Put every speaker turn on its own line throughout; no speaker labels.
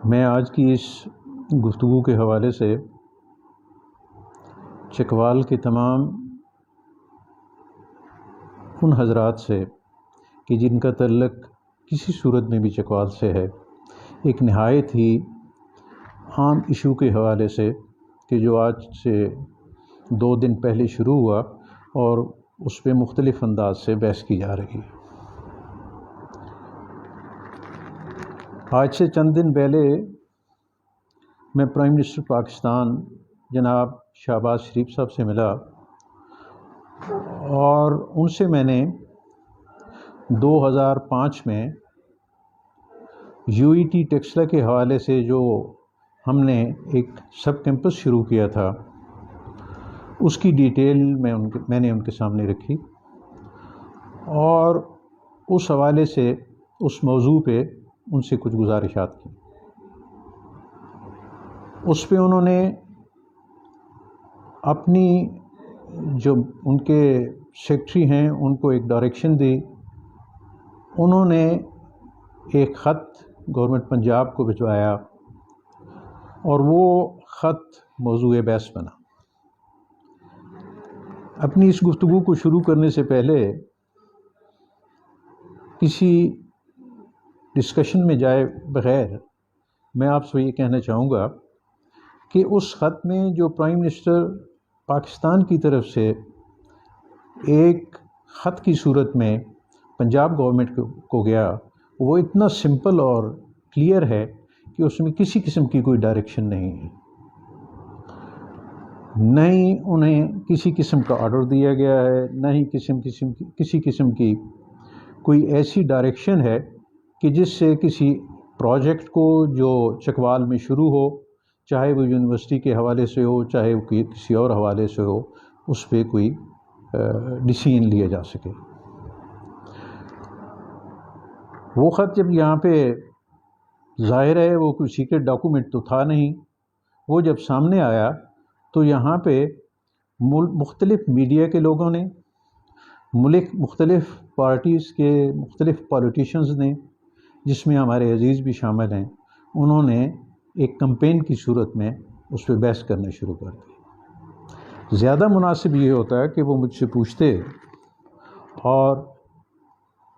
میں آج کی اس گفتگو کے حوالے سے چکوال کے تمام ان حضرات سے کہ جن کا تعلق کسی صورت میں بھی چکوال سے ہے، ایک نہایت ہی عام ایشو کے حوالے سے کہ جو آج سے 2 دن پہلے شروع ہوا اور اس پہ مختلف انداز سے بحث کی جا رہی ہے۔ آج سے چند دن پہلے میں پرائم منسٹر پاکستان جناب شہباز شریف صاحب سے ملا اور ان سے میں نے 2005 میں UET ٹیکسلا کے حوالے سے جو ہم نے ایک سب کیمپس شروع کیا تھا اس کی ڈیٹیل میں نے ان کے سامنے رکھی اور اس حوالے سے اس موضوع پہ ان سے کچھ گزارشات کی۔ اس پہ انہوں نے اپنی جو ان کے سیکریٹری ہیں ان کو ایک ڈائریکشن دی، انہوں نے ایک خط گورنمنٹ پنجاب کو بھجوایا اور وہ خط موضوع بحث بنا۔ اپنی اس گفتگو کو شروع کرنے سے پہلے کسی ڈسکشن میں جائے بغیر میں آپ سے یہ کہنا چاہوں گا کہ اس خط میں جو پرائم منسٹر پاکستان کی طرف سے ایک خط کی صورت میں پنجاب گورنمنٹ کو گیا، وہ اتنا سمپل اور کلیئر ہے کہ اس میں کسی قسم کی کوئی ڈائریکشن نہیں ہے، نہ ہی انہیں کسی قسم کا آرڈر دیا گیا ہے، نہ ہی کسی قسم کی کوئی ایسی ڈائریکشن ہے کہ جس سے کسی پروجیکٹ کو جو چکوال میں شروع ہو، چاہے وہ یونیورسٹی کے حوالے سے ہو، چاہے وہ کسی اور حوالے سے ہو، اس پہ کوئی ڈیسیژن لیا جا سکے۔ وہ خط جب یہاں پہ ظاہر ہے وہ کوئی سیکرٹ ڈاکومنٹ تو تھا نہیں، وہ جب سامنے آیا تو یہاں پہ مختلف میڈیا کے لوگوں نے، مختلف پارٹیز کے مختلف پولیٹیشنز نے، جس میں ہمارے عزیز بھی شامل ہیں، انہوں نے ایک کمپین کی صورت میں اس پہ بحث کرنا شروع کر دی۔ زیادہ مناسب یہ ہوتا ہے کہ وہ مجھ سے پوچھتے اور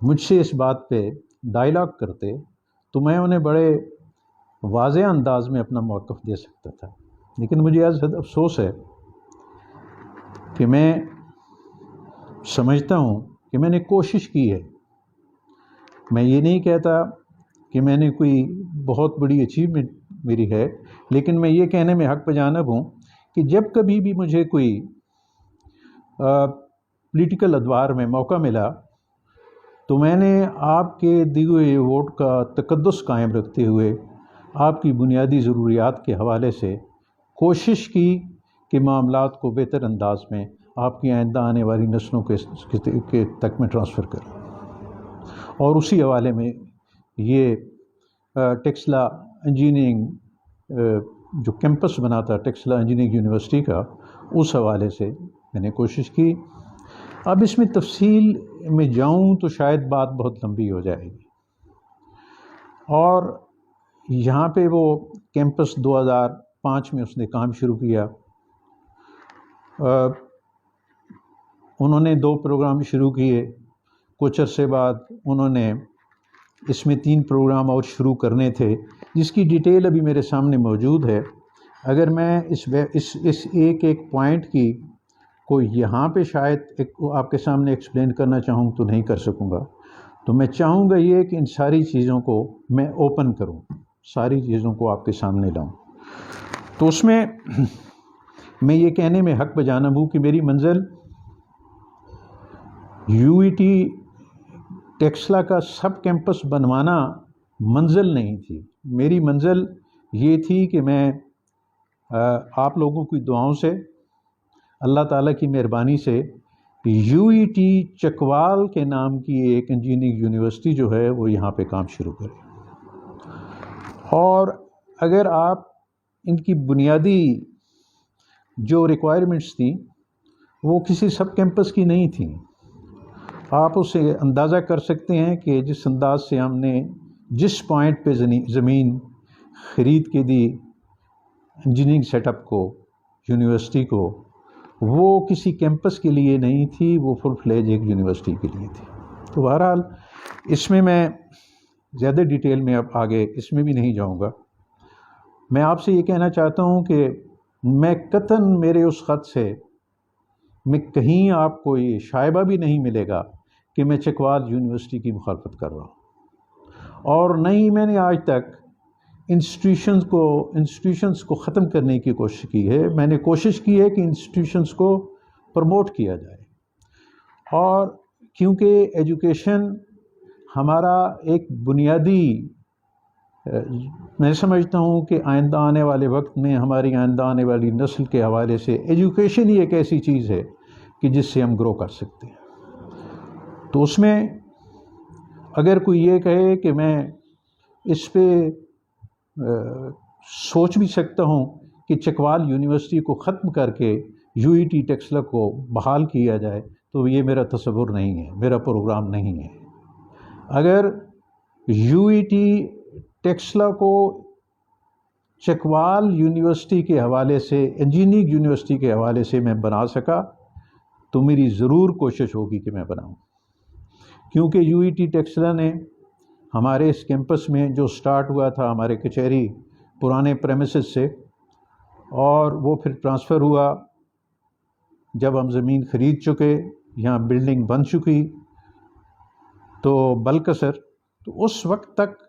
مجھ سے اس بات پہ ڈائلاگ کرتے تو میں انہیں بڑے واضح انداز میں اپنا موقف دے سکتا تھا، لیکن مجھے آج افسوس ہے کہ میں سمجھتا ہوں کہ میں نے کوشش کی ہے۔ میں یہ نہیں کہتا کہ میں نے کوئی بہت بڑی اچیومنٹ میری ہے، لیکن میں یہ کہنے میں حق بجانب ہوں کہ جب کبھی بھی مجھے کوئی پولیٹیکل ادوار میں موقع ملا تو میں نے آپ کے دیے ہوئے ووٹ کا تقدس قائم رکھتے ہوئے آپ کی بنیادی ضروریات کے حوالے سے کوشش کی کہ معاملات کو بہتر انداز میں آپ کی آئندہ آنے والی نسلوں کے تک میں ٹرانسفر کروں، اور اسی حوالے میں یہ ٹیکسلا انجینئرنگ جو کیمپس بنا تھا ٹیکسلا انجینئرنگ یونیورسٹی کا، اس حوالے سے میں نے کوشش کی۔ اب اس میں تفصیل میں جاؤں تو شاید بات بہت لمبی ہو جائے گی، اور یہاں پہ وہ کیمپس 2005 میں اس نے کام شروع کیا۔ انہوں نے 2 پروگرام شروع کیے، کچھ عرصے بعد انہوں نے اس میں 3 پروگرام اور شروع کرنے تھے، جس کی ڈیٹیل ابھی میرے سامنے موجود ہے۔ اگر میں اس ایک پوائنٹ کی کوئی یہاں پہ شاید آپ کے سامنے ایکسپلین کرنا چاہوں تو نہیں کر سکوں گا، تو میں چاہوں گا یہ کہ ان ساری چیزوں کو میں اوپن کروں، ساری چیزوں کو آپ کے سامنے لاؤں۔ تو اس میں میں یہ کہنے میں حق بجانب ہوں کہ میری منزل UET ٹیکسلا کا سب کیمپس بنوانا منزل نہیں تھی۔ میری منزل یہ تھی کہ میں آپ لوگوں کی دعاؤں سے، اللہ تعالیٰ کی مہربانی سے UET چکوال کے نام کی ایک انجینئرنگ یونیورسٹی جو ہے وہ یہاں پہ کام شروع کرے، اور اگر آپ ان کی بنیادی جو ریکوائرمنٹس تھیں وہ کسی سب کیمپس کی نہیں تھیں۔ آپ اسے اندازہ کر سکتے ہیں کہ جس انداز سے ہم نے جس پوائنٹ پہ زمین خرید کے دی انجینئرنگ سیٹ اپ کو یونیورسٹی کو، وہ کسی کیمپس کے لیے نہیں تھی، وہ فل فلیج ایک یونیورسٹی کے لیے تھی۔ تو بہرحال اس میں زیادہ ڈیٹیل میں اب آگے اس میں بھی نہیں جاؤں گا۔ میں آپ سے یہ کہنا چاہتا ہوں کہ میں قطعاً میرے اس خط سے میں کہیں آپ کو یہ شائبہ بھی نہیں ملے گا کہ میں چکوال یونیورسٹی کی مخالفت کر رہا ہوں، اور نہ ہی میں نے آج تک انسٹیٹیوشنز کو ختم کرنے کی کوشش کی ہے۔ میں نے کوشش کی ہے کہ انسٹیٹیوشنز کو پروموٹ کیا جائے، اور کیونکہ ایجوکیشن ہمارا ایک بنیادی میں سمجھتا ہوں کہ آئندہ آنے والے وقت میں ہماری آئندہ آنے والی نسل کے حوالے سے ایجوکیشن ہی ایک ایسی چیز ہے کہ جس سے ہم گرو کر سکتے ہیں۔ تو اس میں اگر کوئی یہ کہے کہ میں اس پہ سوچ بھی سکتا ہوں کہ چکوال یونیورسٹی کو ختم کر کے یو ای ٹی ٹیکسلا کو بحال کیا جائے، تو یہ میرا تصور نہیں ہے، میرا پروگرام نہیں ہے۔ اگر یو ای ٹی ٹیکسلا کو چکوال یونیورسٹی کے حوالے سے، انجینئرنگ یونیورسٹی کے حوالے سے میں بنا سکا تو میری ضرور کوشش ہوگی کہ میں بناؤں، کیونکہ یو ای ٹی ٹیکسلا نے ہمارے اس کیمپس میں جو سٹارٹ ہوا تھا ہمارے کچہری پرانے پریمیسز سے، اور وہ پھر ٹرانسفر ہوا جب ہم زمین خرید چکے، یہاں بلڈنگ بن چکی، تو بلکسر، تو اس وقت تک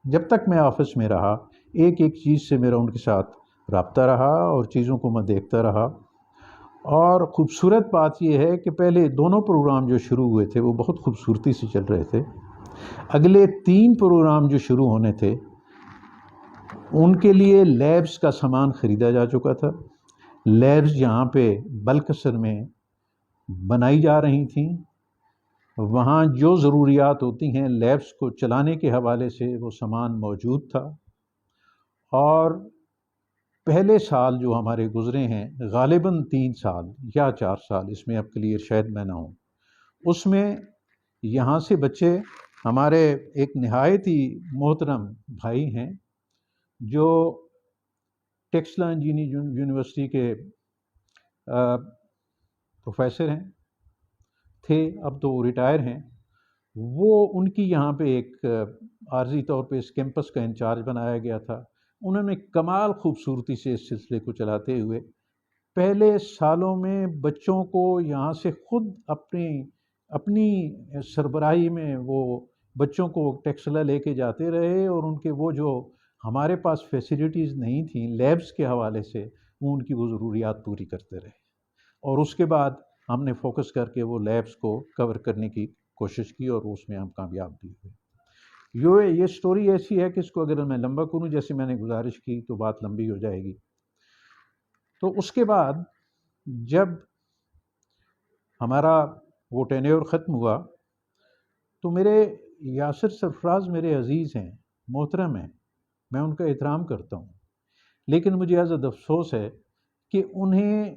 جب تک میں آفس میں رہا ایک چیز سے میرا ان کے ساتھ رابطہ رہا اور چیزوں کو میں دیکھتا رہا۔ اور خوبصورت بات یہ ہے کہ پہلے دونوں پروگرام جو شروع ہوئے تھے وہ بہت خوبصورتی سے چل رہے تھے۔ اگلے 3 پروگرام جو شروع ہونے تھے ان کے لیے لیبس کا سامان خریدا جا چکا تھا۔ لیبس یہاں پہ بلکسر میں بنائی جا رہی تھیں، وہاں جو ضروریات ہوتی ہیں لیبس کو چلانے کے حوالے سے وہ سامان موجود تھا۔ اور پہلے سال جو ہمارے گزرے ہیں، غالباً 3 سال یا 4 سال، اس میں اب کلیئر شاید میں نہ ہوں، اس میں یہاں سے بچے ہمارے ایک نہایت ہی محترم بھائی ہیں جو ٹیکسلا انجینئرنگ یونیورسٹی کے پروفیسر ہیں، تھے، اب تو وہ ریٹائر ہیں، وہ ان کی یہاں پہ ایک عارضی طور پہ اس کیمپس کا انچارج بنایا گیا تھا۔ انہوں نے کمال خوبصورتی سے اس سلسلے کو چلاتے ہوئے پہلے سالوں میں بچوں کو یہاں سے خود اپنی سربراہی میں وہ بچوں کو ٹیکسلا لے کے جاتے رہے، اور ان کے وہ جو ہمارے پاس فیسیلیٹیز نہیں تھیں لیبس کے حوالے سے، وہ ان کی وہ ضروریات پوری کرتے رہے، اور اس کے بعد ہم نے فوکس کر کے وہ لیبس کو کور کرنے کی کوشش کی، اور اس میں ہم کامیاب بھی ہوئے۔ یہ سٹوری ایسی ہے کہ اس کو اگر میں لمبا کروں جیسے میں نے گزارش کی تو بات لمبی ہو جائے گی۔ تو اس کے بعد جب ہمارا وہ ٹینیور ختم ہوا تو میرے یاسر سرفراز میرے عزیز ہیں، محترم ہیں، میں ان کا احترام کرتا ہوں، لیکن مجھے عزت افسوس ہے کہ انہیں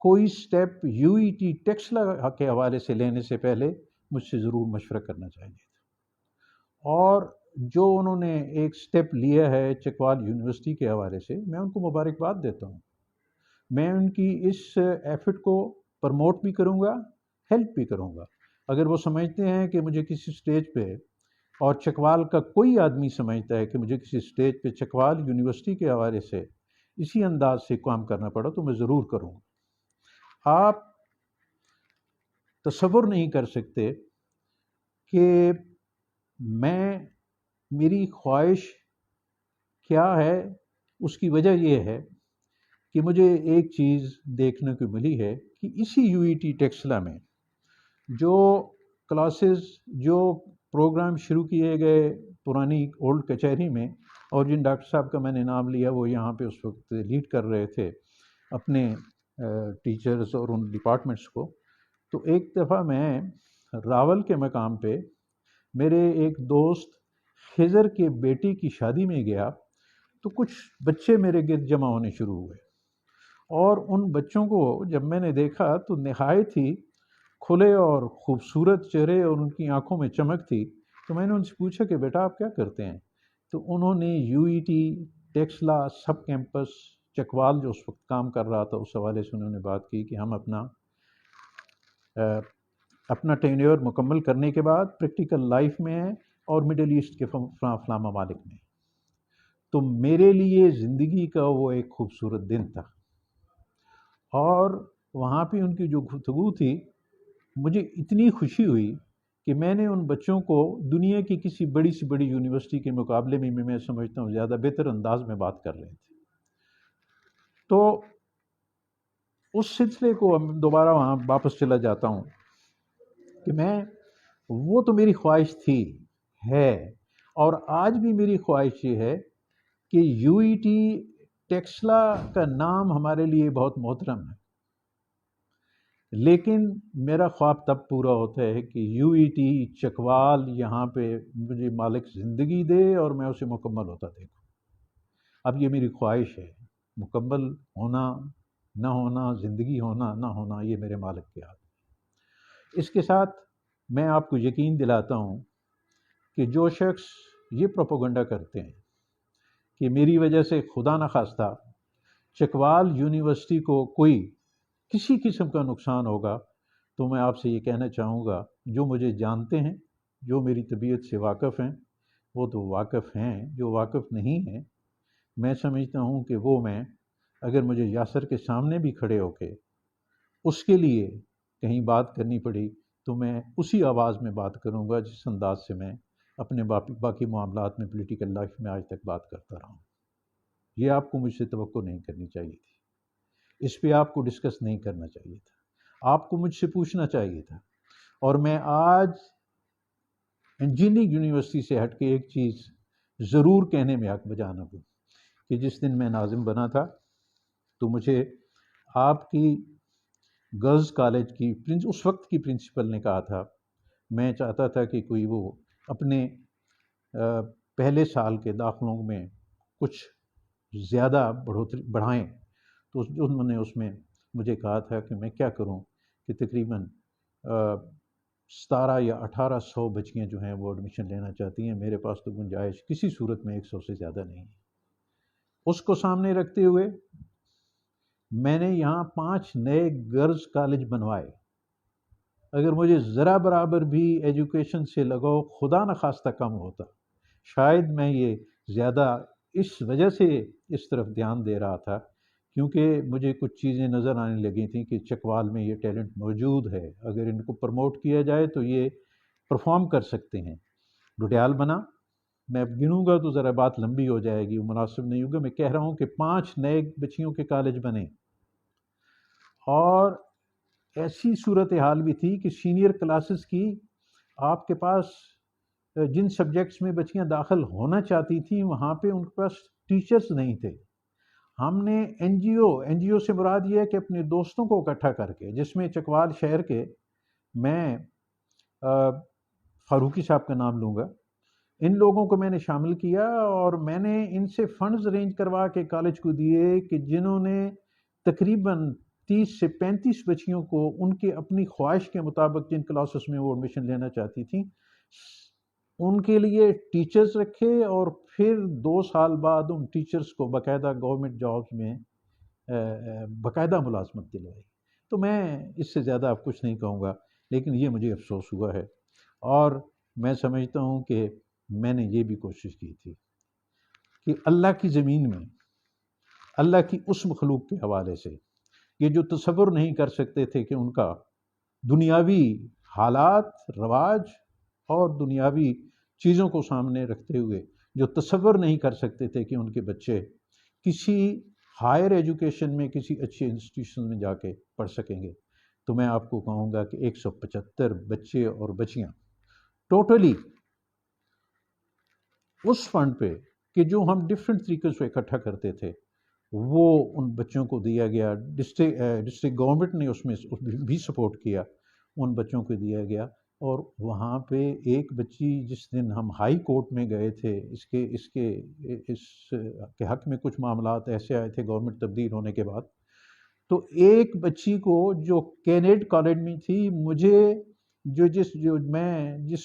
کوئی step you E T Taxila کے حوالے سے لینے سے پہلے مجھ سے ضرور مشورہ کرنا چاہیے تھا۔ اور جو انہوں نے ایک سٹیپ لیا ہے چکوال یونیورسٹی کے حوالے سے، میں ان کو مبارکباد دیتا ہوں، میں ان کی اس ایفرٹ کو پروموٹ بھی کروں گا، ہیلپ بھی کروں گا۔ اگر وہ سمجھتے ہیں کہ مجھے کسی سٹیج پہ، اور چکوال کا کوئی آدمی سمجھتا ہے کہ مجھے کسی سٹیج پہ چکوال یونیورسٹی کے حوالے سے اسی انداز سے کام کرنا پڑا تو میں ضرور کروں گا۔ آپ تصور نہیں کر سکتے کہ میری خواہش کیا ہے، اس کی وجہ یہ ہے کہ مجھے ایک چیز دیکھنے کو ملی ہے کہ اسی یو ای ٹی ٹیکسلا میں جو کلاسز، جو پروگرام شروع کیے گئے پرانی اولڈ کچہری میں، اور جن ڈاکٹر صاحب کا میں نے نام لیا وہ یہاں پہ اس وقت لیڈ کر رہے تھے اپنے ٹیچرز اور ان ڈپارٹمنٹس کو، تو ایک دفعہ میں راول کے مقام پہ میرے ایک دوست خضر کے بیٹی کی شادی میں گیا تو کچھ بچے میرے گرد جمع ہونے شروع ہوئے، اور ان بچوں کو جب میں نے دیکھا تو نہایت ہی کھلے اور خوبصورت چہرے اور ان کی آنکھوں میں چمک تھی، تو میں نے ان سے پوچھا کہ بیٹا آپ کیا کرتے ہیں؟ تو انہوں نے U E T Taxila sub campus Chakwal جو اس وقت کام کر رہا تھا اس حوالے سے انہوں نے بات کی کہ ہم اپنا ٹینیور مکمل کرنے کے بعد پریکٹیکل لائف میں ہیں اور مڈل ایسٹ کے فلاں ممالک میں. تو میرے لیے زندگی کا وہ ایک خوبصورت دن تھا، اور وہاں پہ ان کی جو گفتگو تھی مجھے اتنی خوشی ہوئی کہ میں نے ان بچوں کو دنیا کی کسی بڑی سے بڑی یونیورسٹی کے مقابلے میں سمجھتا ہوں زیادہ بہتر انداز میں بات کر رہے تھے. تو اس سلسلے کو دوبارہ وہاں واپس چلا جاتا ہوں کہ وہ تو میری خواہش تھی ہے، اور آج بھی میری خواہش یہ ہے کہ یو ای ٹی ٹیکسلا کا نام ہمارے لیے بہت محترم ہے، لیکن میرا خواب تب پورا ہوتا ہے کہ یو ای ٹی چکوال یہاں پہ مجھے مالک زندگی دے اور میں اسے مکمل ہوتا دیکھوں. اب یہ میری خواہش ہے، مکمل ہونا نہ ہونا، زندگی ہونا نہ ہونا، یہ میرے مالک کے ہاتھ. اس کے ساتھ میں آپ کو یقین دلاتا ہوں کہ جو شخص یہ پروپیگنڈا کرتے ہیں کہ میری وجہ سے خدا نخواستہ چکوال یونیورسٹی کو کوئی کسی قسم کا نقصان ہوگا، تو میں آپ سے یہ کہنا چاہوں گا، جو مجھے جانتے ہیں، جو میری طبیعت سے واقف ہیں، وہ تو واقف ہیں. جو واقف نہیں ہیں، میں سمجھتا ہوں کہ میں اگر مجھے یاسر کے سامنے بھی کھڑے ہو کے اس کے لیے کہیں بات کرنی پڑی تو میں اسی آواز میں بات کروں گا جس انداز سے میں اپنے باقی معاملات میں پولیٹیکل لائف میں آج تک بات کرتا رہا ہوں. یہ آپ کو مجھ سے توقع نہیں کرنی چاہیے تھی، اس پہ آپ کو ڈسکس نہیں کرنا چاہیے تھا، آپ کو مجھ سے پوچھنا چاہیے تھا. اور میں آج انجینئرنگ یونیورسٹی سے ہٹ کے ایک چیز ضرور کہنے میں حق بجانا ہوں کہ جس دن میں ناظم بنا تھا تو مجھے آپ کی گرلز کالج کی اس وقت کی پرنسپل نے کہا تھا، میں چاہتا تھا کہ کوئی وہ اپنے پہلے سال کے داخلوں میں کچھ زیادہ بڑھائیں، تو انہوں نے اس میں مجھے کہا تھا کہ میں کیا کروں کہ تقریباً 17 یا 1800 بچیاں جو ہیں وہ ایڈمیشن لینا چاہتی ہیں، میرے پاس تو گنجائش کسی صورت میں 100 سے زیادہ نہیں ہے. اس کو سامنے رکھتے ہوئے میں نے یہاں 5 نئے گرلز کالج بنوائے. اگر مجھے ذرا برابر بھی ایجوکیشن سے لگاؤ خدا نخواستہ کم ہوتا، شاید میں یہ زیادہ اس وجہ سے اس طرف دھیان دے رہا تھا کیونکہ مجھے کچھ چیزیں نظر آنے لگی تھیں کہ چکوال میں یہ ٹیلنٹ موجود ہے، اگر ان کو پروموٹ کیا جائے تو یہ پرفارم کر سکتے ہیں. ڈوڈیال بنا، میں اب گنوں گا تو ذرا بات لمبی ہو جائے گی، وہ مناسب نہیں ہوگا. میں کہہ رہا ہوں کہ 5 نئے بچیوں کے کالج بنے، اور ایسی صورتحال بھی تھی کہ سینئر کلاسز کی آپ کے پاس جن سبجیکٹس میں بچیاں داخل ہونا چاہتی تھیں وہاں پہ ان کے پاس ٹیچرز نہیں تھے. ہم نے این جی او سے مراد یہ ہے کہ اپنے دوستوں کو اکٹھا کر کے، جس میں چکوال شہر کے میں فاروقی صاحب کا نام لوں گا، ان لوگوں کو میں نے شامل کیا اور میں نے ان سے فنڈز ارینج کروا کے کالج کو دیے کہ جنہوں نے تقریباً 30 سے 35 بچیوں کو ان کے اپنی خواہش کے مطابق جن کلاسز میں وہ ایڈمیشن لینا چاہتی تھیں ان کے لیے ٹیچرز رکھے، اور پھر 2 سال بعد ان ٹیچرز کو باقاعدہ گورنمنٹ جابز میں باقاعدہ ملازمت دلوائی. تو میں اس سے زیادہ اب کچھ نہیں کہوں گا، لیکن یہ مجھے افسوس ہوا ہے، اور میں سمجھتا ہوں کہ میں نے یہ بھی کوشش کی تھی کہ اللہ کی زمین میں اللہ کی اس مخلوق کے حوالے سے یہ جو تصور نہیں کر سکتے تھے کہ ان کا دنیاوی حالات، رواج اور دنیاوی چیزوں کو سامنے رکھتے ہوئے جو تصور نہیں کر سکتے تھے کہ ان کے بچے کسی ہائر ایجوکیشن میں کسی اچھے انسٹیٹیوشن میں جا کے پڑھ سکیں گے، تو میں آپ کو کہوں گا کہ 175 بچے اور بچیاں ٹوٹلی اس فنڈ پہ کہ جو ہم ڈفرینٹ طریقے سے اکٹھا کرتے تھے وہ ان بچوں کو دیا گیا. ڈسٹرکٹ گورنمنٹ نے اس میں بھی سپورٹ کیا، ان بچوں کو دیا گیا. اور وہاں پہ ایک بچی، جس دن ہم ہائی کورٹ میں گئے تھے اس کے حق میں کچھ معاملات ایسے آئے تھے گورنمنٹ تبدیل ہونے کے بعد، تو ایک بچی کو جو کینیڈ کالج میں تھی، مجھے میں جس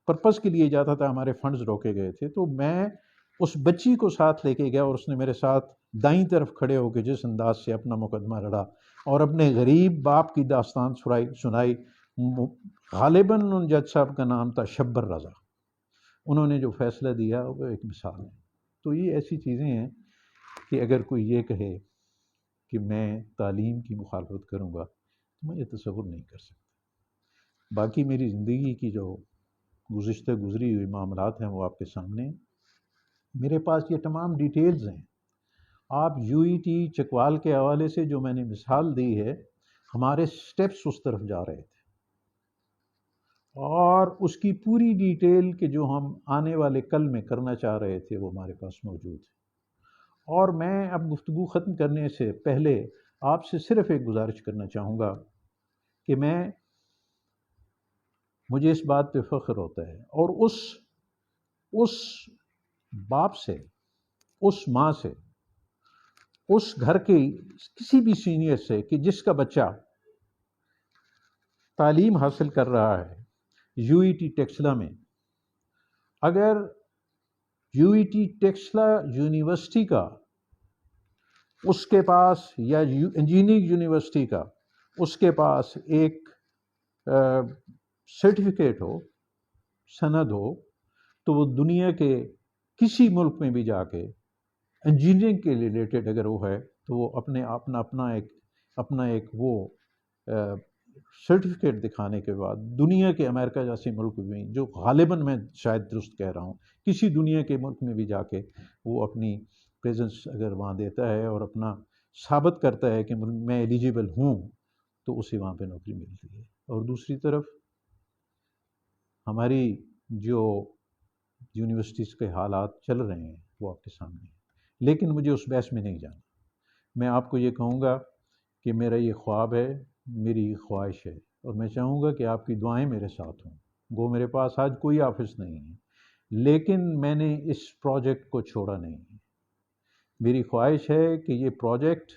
پرپس کے لیے جاتا تھا، ہمارے فنڈز روکے گئے تھے، تو میں اس بچی کو ساتھ لے کے گیا اور اس نے میرے ساتھ دائیں طرف کھڑے ہو کے جس انداز سے اپنا مقدمہ لڑا اور اپنے غریب باپ کی داستان سنائی. غالباً ان جج صاحب کا نام تھا شبر رضا. انہوں نے جو فیصلہ دیا وہ ایک مثال ہے. تو یہ ایسی چیزیں ہیں کہ اگر کوئی یہ کہے کہ میں تعلیم کی مخالفت کروں گا تو میں یہ تصور نہیں کر سکتا. باقی میری زندگی کی جو گزری ہوئی معاملات ہیں وہ آپ کے سامنے ہیں. میرے پاس یہ تمام ڈیٹیلز ہیں. آپ یو ای ٹی چکوال کے حوالے سے جو میں نے مثال دی ہے، ہمارے سٹیپس اس طرف جا رہے تھے اور اس کی پوری ڈیٹیل کہ جو ہم آنے والے کل میں کرنا چاہ رہے تھے وہ ہمارے پاس موجود ہے. اور میں اب گفتگو ختم کرنے سے پہلے آپ سے صرف ایک گزارش کرنا چاہوں گا کہ مجھے اس بات پہ فخر ہوتا ہے اور اس باپ سے، اس ماں سے، اس گھر کے کسی بھی سینئر سے کہ جس کا بچہ تعلیم حاصل کر رہا ہے یو ای ٹی ٹیکسلا میں. اگر you E T Taxila university کا اس کے پاس یا انجینئرنگ یونیورسٹی کا اس کے پاس ایک سرٹیفکیٹ ہو، سند ہو، تو وہ دنیا کے کسی ملک میں بھی جا کے انجینئرنگ کے ریلیٹڈ اگر وہ ہے تو وہ اپنا ایک وہ سرٹیفکیٹ دکھانے کے بعد دنیا کے امریکہ جیسے ملک میں، جو غالباً میں شاید درست کہہ رہا ہوں، کسی دنیا کے ملک میں بھی جا کے وہ اپنی پریزنس اگر وہاں دیتا ہے اور اپنا ثابت کرتا ہے کہ میں ایلیجیبل ہوں تو اسے وہاں پہ نوکری ملتی ہے. اور دوسری طرف ہماری جو یونیورسٹیز کے حالات چل رہے ہیں وہ آپ کے سامنے ہیں. لیکن مجھے اس بحث میں نہیں جانا. میں آپ کو یہ کہوں گا کہ میرا یہ خواب ہے، میری یہ خواہش ہے، اور میں چاہوں گا کہ آپ کی دعائیں میرے ساتھ ہوں. وہ میرے پاس آج کوئی آفس نہیں ہے لیکن میں نے اس پروجیکٹ کو چھوڑا نہیں ہے. میری خواہش ہے کہ یہ پروجیکٹ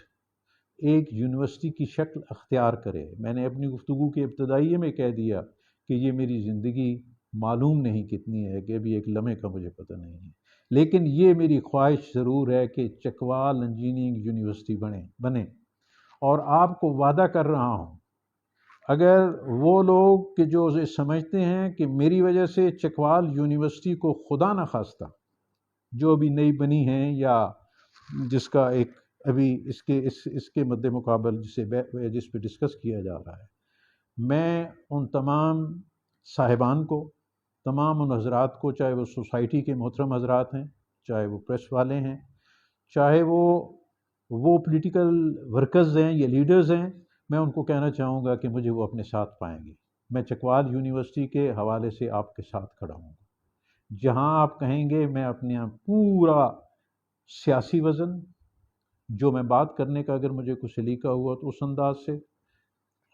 ایک یونیورسٹی کی شکل اختیار کرے. میں نے اپنی گفتگو کے ابتدائیے میں کہہ دیا کہ یہ میری زندگی معلوم نہیں کتنی ہے، کہ ابھی ایک لمحے کا مجھے پتہ نہیں ہے، لیکن یہ میری خواہش ضرور ہے کہ چکوال انجینئرنگ یونیورسٹی بنے. اور آپ کو وعدہ کر رہا ہوں، اگر وہ لوگ کہ جو اسے سمجھتے ہیں کہ میری وجہ سے چکوال یونیورسٹی کو خدا نہ خواستہ جو ابھی نئی بنی ہیں یا جس کا ایک ابھی اس کے مد مقابل جس پہ ڈسکس کیا جا رہا ہے، میں ان تمام صاحبان کو، تمام ان حضرات کو، چاہے وہ سوسائٹی کے محترم حضرات ہیں، چاہے وہ پریس والے ہیں، چاہے وہ پولیٹیکل ورکرز ہیں یا لیڈرز ہیں، میں ان کو کہنا چاہوں گا کہ مجھے وہ اپنے ساتھ پائیں گے. میں چکوال یونیورسٹی کے حوالے سے آپ کے ساتھ کھڑا ہوں. جہاں آپ کہیں گے میں اپنے پورا سیاسی وزن، جو میں بات کرنے کا اگر مجھے کچھ سلیقہ ہوا تو اس انداز سے،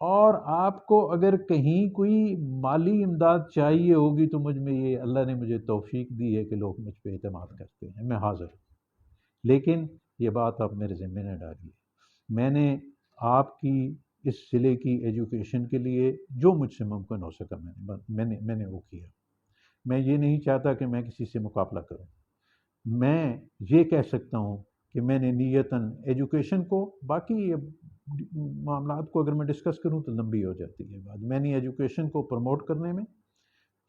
اور آپ کو اگر کہیں کوئی مالی امداد چاہیے ہوگی تو مجھ میں یہ اللہ نے مجھے توفیق دی ہے کہ لوگ مجھ پہ اعتماد کرتے ہیں، میں حاضر ہوں. لیکن یہ بات آپ میرے ذمہ نہ ڈالیے. میں نے آپ کی اس ضلع کی ایجوکیشن کے لیے جو مجھ سے ممکن ہو سکا میں نے وہ کیا. میں یہ نہیں چاہتا کہ میں کسی سے مقابلہ کروں. میں یہ کہہ سکتا ہوں کہ میں نے نیتاً ایجوکیشن کو، باقی معاملات کو اگر میں ڈسکس کروں تو لمبی ہو جاتی ہے بات، میں نے ایجوکیشن کو پروموٹ کرنے میں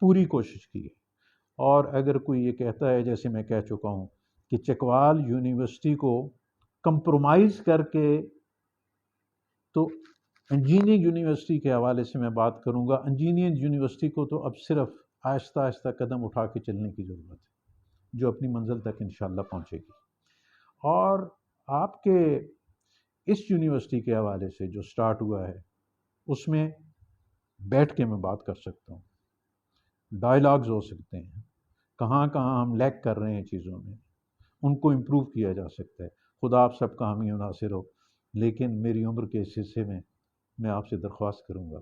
پوری کوشش کی ہے. اور اگر کوئی یہ کہتا ہے جیسے میں کہہ چکا ہوں کہ چکوال یونیورسٹی کو کمپرومائز کر کے، تو انجینئرنگ یونیورسٹی کے حوالے سے میں بات کروں گا. انجینئرنگ یونیورسٹی کو تو اب صرف آہستہ آہستہ قدم اٹھا کے چلنے کی ضرورت ہے، جو اپنی منزل تک انشاءاللہ پہنچے گی. اور آپ کے اس یونیورسٹی کے حوالے سے جو سٹارٹ ہوا ہے اس میں بیٹھ کے میں بات کر سکتا ہوں، ڈائلاگز ہو سکتے ہیں، کہاں ہم لیک کر رہے ہیں چیزوں میں، ان کو امپروو کیا جا سکتا ہے. خدا آپ سب کا حامی و ناصر ہو. لیکن میری عمر کے اس حصے میں آپ سے درخواست کروں گا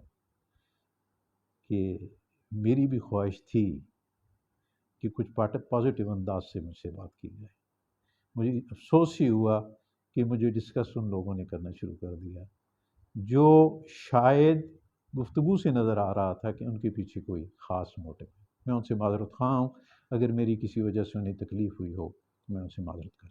کہ میری بھی خواہش تھی کہ کچھ پازیٹیو انداز سے مجھ سے بات کی جائے. مجھے افسوس ہی ہوا کہ مجھے ڈسکس ان لوگوں نے کرنا شروع کر دیا جو شاید گفتگو سے نظر آ رہا تھا کہ ان کے پیچھے کوئی خاص موٹو ہے. میں ان سے معذرت خواہ ہوں اگر میری کسی وجہ سے انہیں تکلیف ہوئی ہو. میں ان سے معذرت کرتا ہوں.